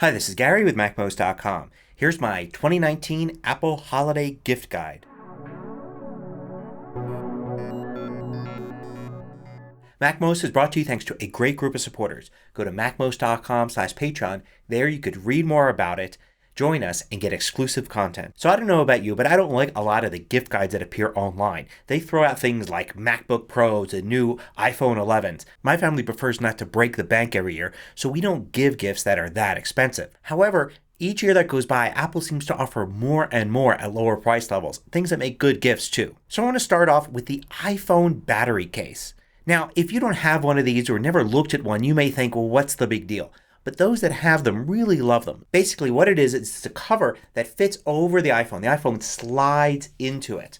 Hi, this is Gary with MacMost.com. Here's my 2019 Apple Holiday Gift Guide. MacMost is brought to you thanks to a great group of supporters. Go to MacMost.com/Patreon. There you could read more about it, join us, and get exclusive content. So I don't know about you, but I don't like a lot of the gift guides that appear online. They throw out things like MacBook Pros and new iPhone 11s. My family prefers not to break the bank every year, so we don't give gifts that are that expensive. However, each year that goes by, Apple seems to offer more and more at lower price levels, things that make good gifts too. So I want to start off with the iPhone battery case. Now, if you don't have one of these or never looked at one, you may think, well, what's the big deal? But those that have them really love them. Basically what it is, it's a cover that fits over the iPhone. The iPhone slides into it.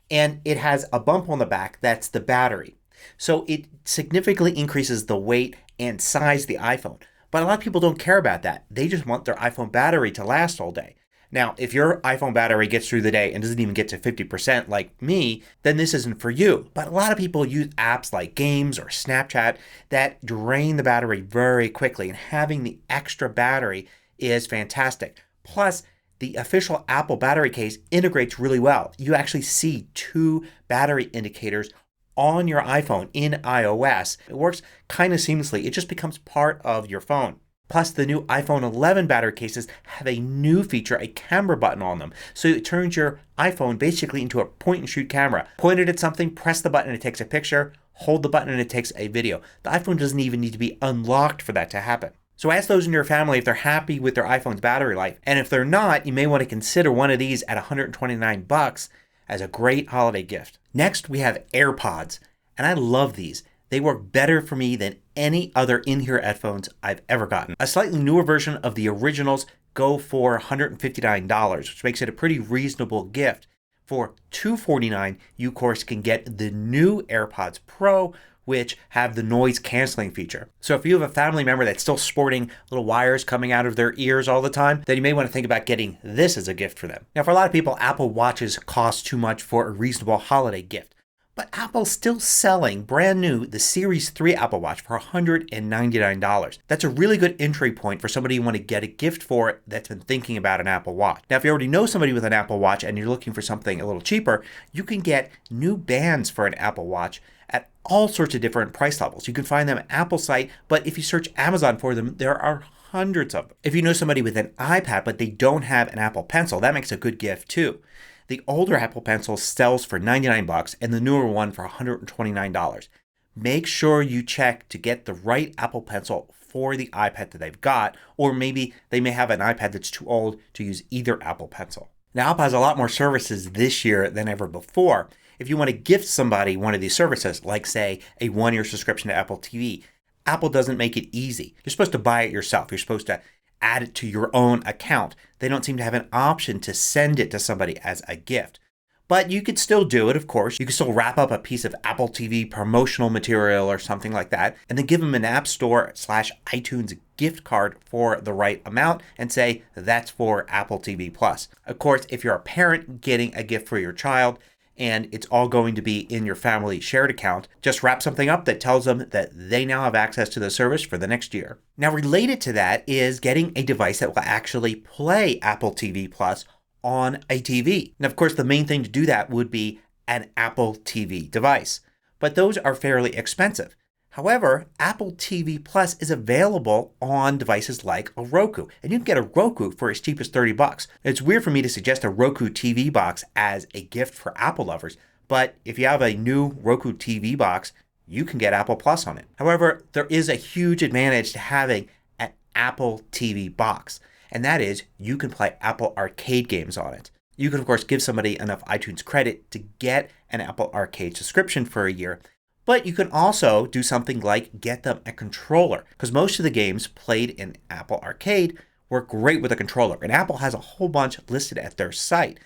And it has a bump on the back that's the battery. So it significantly increases the weight and size of the iPhone. But a lot of people don't care about that. They just want their iPhone battery to last all day. Now, if your iPhone battery gets through the day and doesn't even get to 50% like me, then this isn't for you. But a lot of people use apps like Games or Snapchat that drain the battery very quickly, and having the extra battery is fantastic. Plus, the official Apple battery case integrates really well. You actually see two battery indicators on your iPhone in iOS. It works kind of seamlessly. It just becomes part of your phone. Plus, the new iPhone 11 battery cases have a new feature, a camera button on them. So it turns your iPhone basically into a point and shoot camera. Point it at something, press the button and it takes a picture. Hold the button and it takes a video. The iPhone doesn't even need to be unlocked for that to happen. So ask those in your family if they're happy with their iPhone's battery life. And if they're not, you may want to consider one of these at $129 as a great holiday gift. Next, we have AirPods. And I love these. They work better for me than any other in-ear headphones I've ever gotten. A slightly newer version of the originals go for $159, which makes it a pretty reasonable gift. For $249, you of course can get the new AirPods Pro, which have the noise canceling feature. So if you have a family member that's still sporting little wires coming out of their ears all the time, then you may want to think about getting this as a gift for them. Now, for a lot of people, Apple Watches cost too much for a reasonable holiday gift. But Apple's still selling brand new the Series 3 Apple Watch for $199. That's a really good entry point for somebody you want to get a gift for that's been thinking about an Apple Watch. Now, if you already know somebody with an Apple Watch and you're looking for something a little cheaper, you can get new bands for an Apple Watch at all sorts of different price levels. You can find them at Apple's site, but if you search Amazon for them, there are hundreds of them. If you know somebody with an iPad but they don't have an Apple Pencil, that makes a good gift too. The older Apple Pencil sells for $99 and the newer one for $129. Make sure you check to get the right Apple Pencil for the iPad that they've got, or maybe they may have an iPad that's too old to use either Apple Pencil. Now, Apple has a lot more services this year than ever before. If you want to gift somebody one of these services, like say a one-year subscription to Apple TV, Apple doesn't make it easy. You're supposed to buy it yourself. You're supposed to add it to your own account. They don't seem to have an option to send it to somebody as a gift. But you could still do it, of course. You could still wrap up a piece of Apple TV promotional material or something like that and then give them an App Store/iTunes gift card for the right amount and say that's for Apple TV Plus. Of course, if you're a parent getting a gift for your child and it's all going to be in your family shared account, just wrap something up that tells them that they now have access to the service for the next year. Now, related to that is getting a device that will actually play Apple TV Plus on a TV. And of course, the main thing to do that would be an Apple TV device. But those are fairly expensive. However, Apple TV Plus is available on devices like a Roku. And you can get a Roku for as cheap as $30. It's weird for me to suggest a Roku TV box as a gift for Apple lovers. But if you have a new Roku TV box, you can get Apple Plus on it. However, there is a huge advantage to having an Apple TV box. And that is you can play Apple Arcade games on it. You can, of course, give somebody enough iTunes credit to get an Apple Arcade subscription for a year. But you can also do something like get them a controller, because most of the games played in Apple Arcade work great with a controller. And Apple has a whole bunch listed at their site.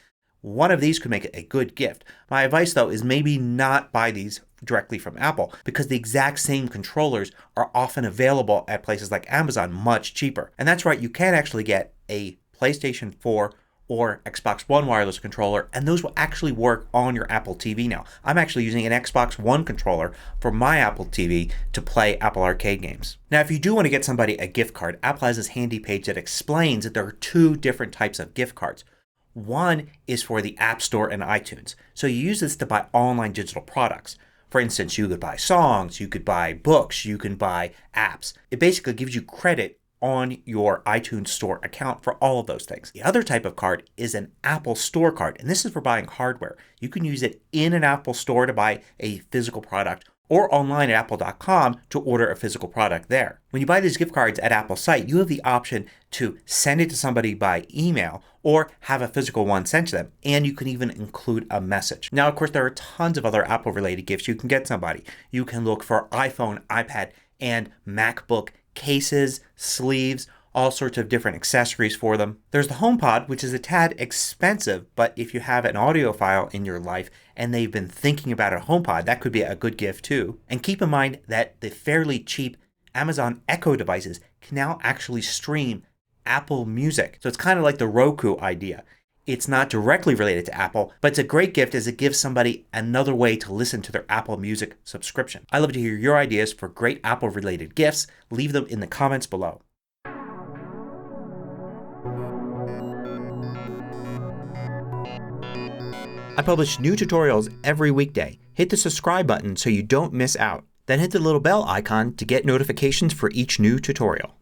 One of these could make it a good gift. My advice though is maybe not buy these directly from Apple, because the exact same controllers are often available at places like Amazon much cheaper. And that's right, you can actually get a PlayStation 4 or Xbox One wireless controller, and those will actually work on your Apple TV now. I'm actually using an Xbox One controller for my Apple TV to play Apple Arcade games. Now if you do want to get somebody a gift card, Apple has this handy page that explains that there are two different types of gift cards. One is for the App Store and iTunes. So you use this to buy online digital products. For instance, you could buy songs, you could buy books, you can buy apps. It basically gives you credit on your iTunes Store account for all of those things. The other type of card is an Apple Store card, and this is for buying hardware. You can use it in an Apple Store to buy a physical product or online at apple.com to order a physical product there. When you buy these gift cards at Apple's site, you have the option to send it to somebody by email or have a physical one sent to them, and you can even include a message. Now of course there are tons of other Apple related gifts you can get somebody. You can look for iPhone, iPad, and MacBook cases, sleeves, all sorts of different accessories for them. There's the HomePod, which is a tad expensive, but if you have an audiophile in your life and they've been thinking about a HomePod, that could be a good gift too. And keep in mind that the fairly cheap Amazon Echo devices can now actually stream Apple Music. So it's kind of like the Roku idea. It's not directly related to Apple, but it's a great gift as it gives somebody another way to listen to their Apple Music subscription. I'd love to hear your ideas for great Apple related gifts. Leave them in the comments below. I publish new tutorials every weekday. Hit the subscribe button so you don't miss out. Then hit the little bell icon to get notifications for each new tutorial.